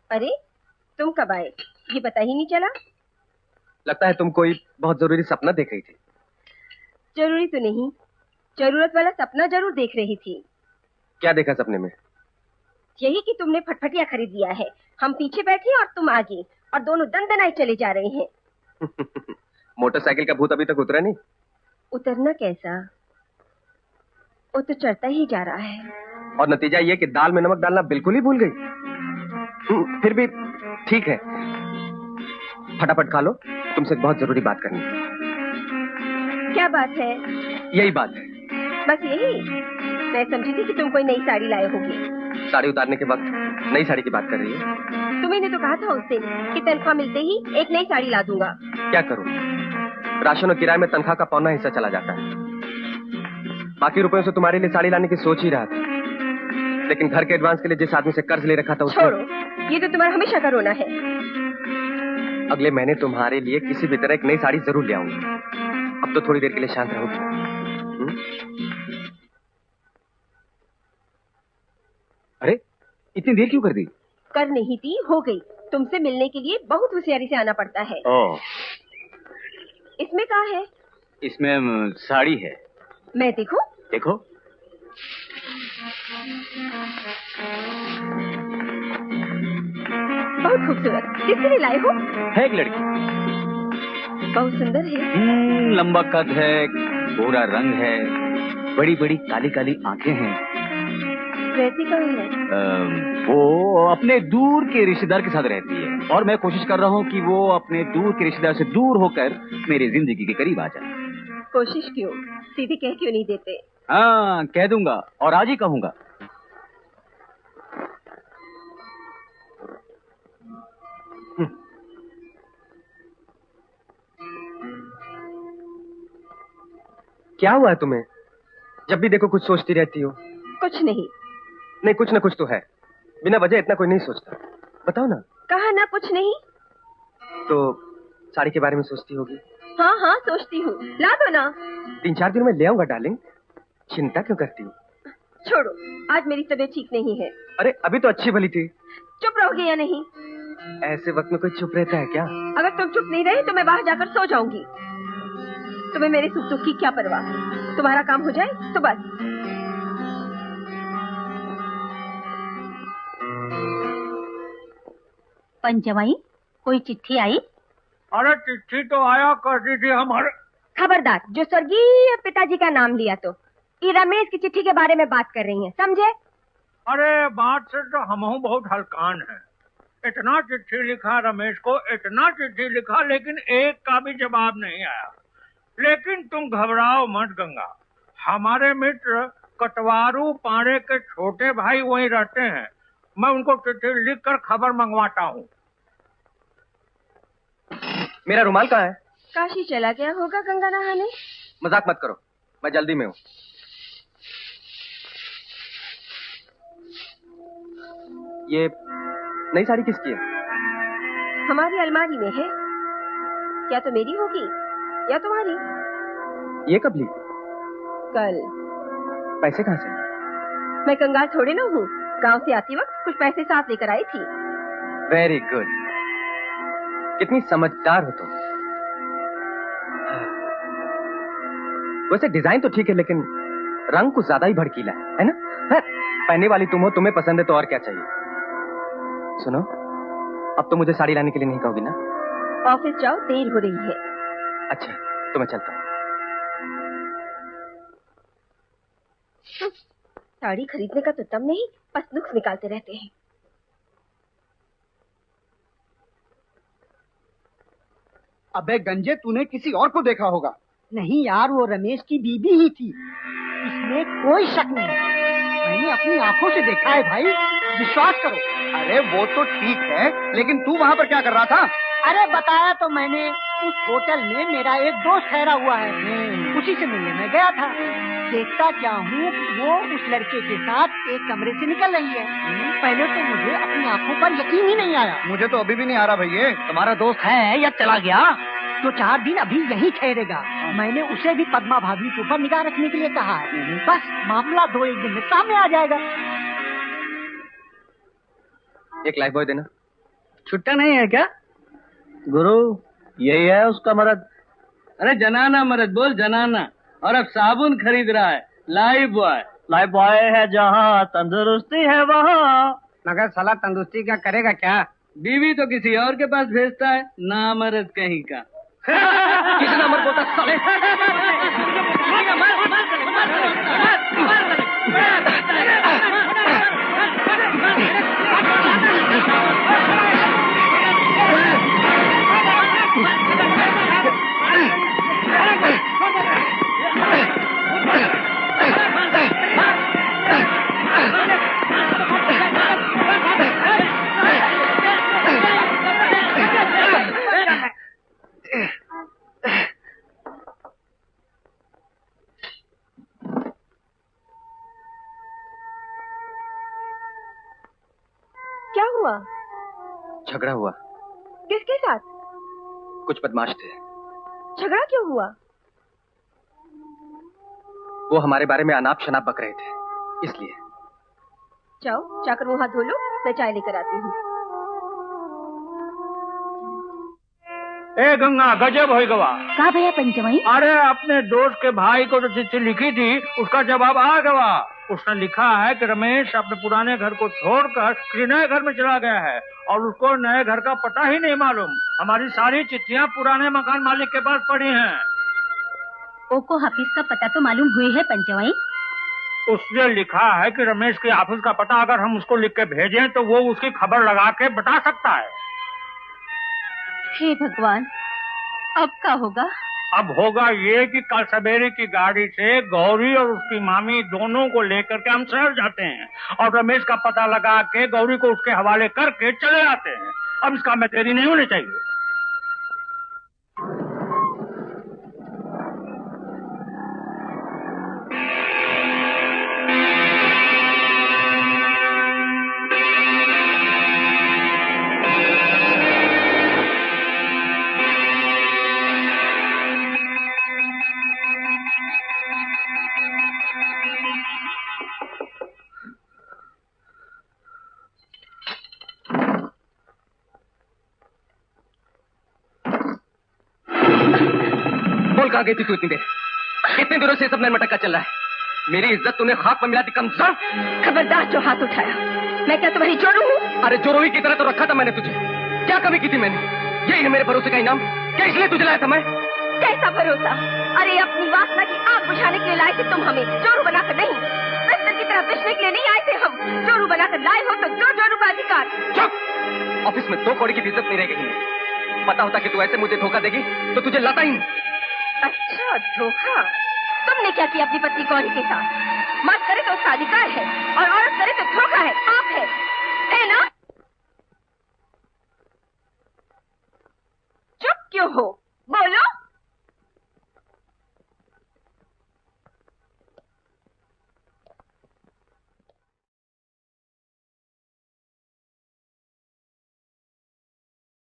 अरे तुम कब आए, ये पता ही नहीं चला। लगता है तुम कोई बहुत जरूरी सपना देख रही थी। जरूरी तो नहीं, जरूरत वाला सपना जरूर देख रही थी। क्या देखा सपने में? यही कि तुमने फटफटिया खरीद लिया है, हम पीछे बैठे और तुम आगे, और दोनों दनदनाए चले जा रहे हैं। मोटरसाइकिल का भूत अभी तक उतरा नहीं? उतरना कैसा, वो तो चढ़ता ही जा रहा है। और नतीजा ये कि दाल में नमक डालना बिल्कुल ही भूल गई। फिर भी ठीक है, फटाफट खा लो, तुमसे बहुत जरूरी बात करनी है। क्या बात है? यही बात है। बस यही? मैं समझी थी कि तुम कोई नई साड़ी लाए होगे। साड़ी उतारने के वक्त नई साड़ी की बात कर रही है? तुम्हें ने तो कहा था उस दिन कि तनख्वाह मिलते ही एक नई साड़ी ला दूंगा। क्या करूं, राशन और किराए में तनख्वाह का पौना हिस्सा चला जाता है। बाकी रुपयों से तुम्हारे लिए साड़ी लाने की सोच ही रहा था, लेकिन घर के एडवांस के लिए जिस आदमी से कर्ज ले रखा था उसको... छोड़ो, ये तो तुम्हारा हमेशा का रोना है। अगले महीने तुम्हारे लिए किसी भी तरह एक नई साड़ी जरूर ले आऊंगा। अब तो थोड़ी देर के लिए शांत रहोगी। अरे इतनी देर क्यों कर दी? कर नहीं थी, हो गई। तुमसे मिलने के लिए बहुत होशियारी से आना पड़ता है। इसमें क्या है? इसमें साड़ी है। मैं देखूं? देखो। बहुत खूबसूरत। किसके लिए लाए हो? है एक लड़की, बहुत सुंदर है। लंबा कद है, गोरा रंग है, बड़ी बड़ी काली काली आंखें हैं। रहती कहाँ है? वो अपने दूर के रिश्तेदार के साथ रहती है, और मैं कोशिश कर रहा हूँ कि वो अपने दूर के रिश्तेदार से दूर होकर मेरी जिंदगी के करीब आ जाए। कोशिश क्यों, सीधे कह क्यों नहीं देते? हाँ, कह दूंगा, और आज ही कहूंगा। क्या हुआ है तुम्हें? जब भी देखो कुछ सोचती रहती हो। कुछ नहीं। नहीं, कुछ ना कुछ तो है। बिना वजह इतना कोई नहीं सोचता। बताओ ना। कहा ना कुछ नहीं। तो साड़ी के बारे में सोचती होगी। हाँ हाँ सोचती हूँ, ला दो ना। 3-4 दिन में ले आऊंगा डार्लिंग, चिंता क्यों करती हो? छोड़ो, आज मेरी तबीयत ठीक नहीं है। अरे अभी तो अच्छी भली थी। चुप रहोगे या नहीं? ऐसे वक्त में कोई चुप रहता है क्या? अगर तुम चुप नहीं रहे तो मैं बाहर जाकर सो जाऊंगी। तुम्हें मेरे सुख दुख की क्या परवाह? तुम्हारा काम हो जाए तो बस। पंचमाई, कोई चिट्ठी आई? अरे चिट्ठी तो आया करती थी हमारे। खबरदार, जो स्वर्गीय पिताजी का नाम लिया तो ये रमेश की चिट्ठी के बारे में बात कर रही हैं, समझे? अरे बात से तो हमहू बहुत हल्कान है। इतना चिट्ठी लिखा रमेश को, इतना चिट्ठी लिखा, लेकिन एक का भी जवाब नहीं आया। लेकिन तुम घबराओ मत गंगा, हमारे मित्र कटवारू पाड़े के छोटे भाई वहीं रहते हैं। मैं उनको चिट्ठी लिखकर खबर मंगवाता हूँ। मेरा रुमाल कहाँ है? काशी चला गया होगा गंगा नहाने। मजाक मत करो, मैं जल्दी में हूँ। ये नई साड़ी किसकी है? हमारी अलमारी में है। क्या तो मेरी होगी या तुम्हारी? ये कब ली? कल। पैसे कहाँ से? मैं कंगाल थोड़ी ना हूँ, गांव से आती वक्त कुछ पैसे साथ लेकर आई थी। वेरी गुड, कितनी समझदार हो तुम। वैसे डिजाइन तो ठीक है, लेकिन रंग कुछ ज्यादा ही भड़कीला है ना? है? पहनने वाली तुम हो, तुम्हें पसंद है तो और क्या चाहिए। सुनो, अब तो मुझे साड़ी लाने के लिए नहीं कहोगी ना? ऑफिस जाओ, देर हो रही है। अच्छा, तो मैं चलता हूँ। साड़ी खरीदने का तो तब नहीं, बस नुक्स निकालते रहते हैं। अबे गंजे, तूने किसी और को देखा होगा। नहीं यार, वो रमेश की बीबी ही थी, इसमें कोई शक नहीं। मैंने अपनी आंखों से देखा है भाई, विश्वास करो। अरे वो तो ठीक है, लेकिन तू वहाँ पर क्या कर रहा था? अरे बताया तो मैंने, उस होटल में मेरा एक दोस्त ठहरा हुआ है, उसी से मिलने में गया था। देखता क्या हूँ, वो उस लड़के के साथ एक कमरे से निकल रही है। पहले तो मुझे अपनी आंखों पर यकीन ही नहीं आया। मुझे तो अभी भी नहीं आ रहा भैया। तुम्हारा दोस्त है या चला गया? तो 4 दिन अभी यहीं ठहरेगा। मैंने उसे भी पद्मा भाभी के ऊपर निगाह रखने के लिए कहा है। बस मामला 2-1 दिन में सामने आ जाएगा। एक लाइफ बॉय देना। छुट्टा नहीं है क्या गुरु? यही है उसका मर्द। अरे जनाना मर्द बोल, जनाना। और अब साबुन खरीद रहा है। लाइफ बॉय, लाइफ बॉय है जहाँ तंदुरुस्ती है वहाँ। मगर साला तंदुरुस्ती क्या करेगा क्या? बीवी तो किसी और के पास भेजता है, ना मर्द कहीं का। कितना मर्द बोलता साले। क्या हुआ? झगड़ा हुआ। किसके साथ? कुछ बदमाश थे। झगड़ा क्यों हुआ? वो हमारे बारे में अनाप शनाप बक रहे थे, इसलिए। जाओ जाकर मुंह हाथ धो लो, मैं चाय लेकर आती हूँ। ए गंगा, गजब हो गवा। का भैया पंचमई? अरे अपने दोस्त के भाई को जो चिट्ठी लिखी थी उसका जवाब आ गया। उसने लिखा है कि रमेश अपने पुराने घर को छोड़कर किसी नए घर में चला गया है और उसको नए घर का पता ही नहीं मालूम। हमारी सारी चिट्ठियां पुराने मकान मालिक के पास पड़ी हैं। ओको हाफिज का पता तो मालूम हुई है पंचमई? उसने लिखा है कि रमेश के ऑफिस का पता अगर हम उसको लिख के भेजें तो वो उसकी खबर लगा के बता सकता है। हे भगवान, अब क्या होगा? अब होगा ये कि कल सवेरे की गाड़ी से गौरी और उसकी मामी दोनों को लेकर के हम शहर जाते हैं और रमेश का पता लगा के गौरी को उसके हवाले करके चले आते हैं। अब इसका में देरी नहीं होनी चाहिए। कहाँ गई थी तू इतनी देर? कितने दिनों से सब नैन मटक्का चल रहा है। मेरी इज्जत तूने खाक पर मिला दी कमजोर। खबरदार जो हाथ उठाया। मैं क्या तुम्हारी जोरू हूँ? अरे जोरोही की तरह तो रखा था मैंने तुझे। क्या कमी की थी मैंने? यही है मेरे भरोसे का इनाम? क्या इसलिए तुझे लाया था मैं? कैसा भरोसा? अरे अपनी वासना की आग बुझाने के लिए लाए थे तुम हमें, जोरू बनाकर नहीं। बिस्तर की तरह बिछने के लिए नहीं आए थे हम। जोरू बनाकर लाए हो तो जो जोरू का अधिकार। चुप! ऑफिस में 2 कौड़ी की इज्जत नहीं रह गई। पता होता कि तू ऐसे मुझे धोखा देगी तो तुझे लाता ही। अच्छा, धोखा? तुमने क्या किया अपनी पत्नी गौरी के साथ? मर्द करे तो उसका अधिकार है और औरत करे तो धोखा है, पाप है।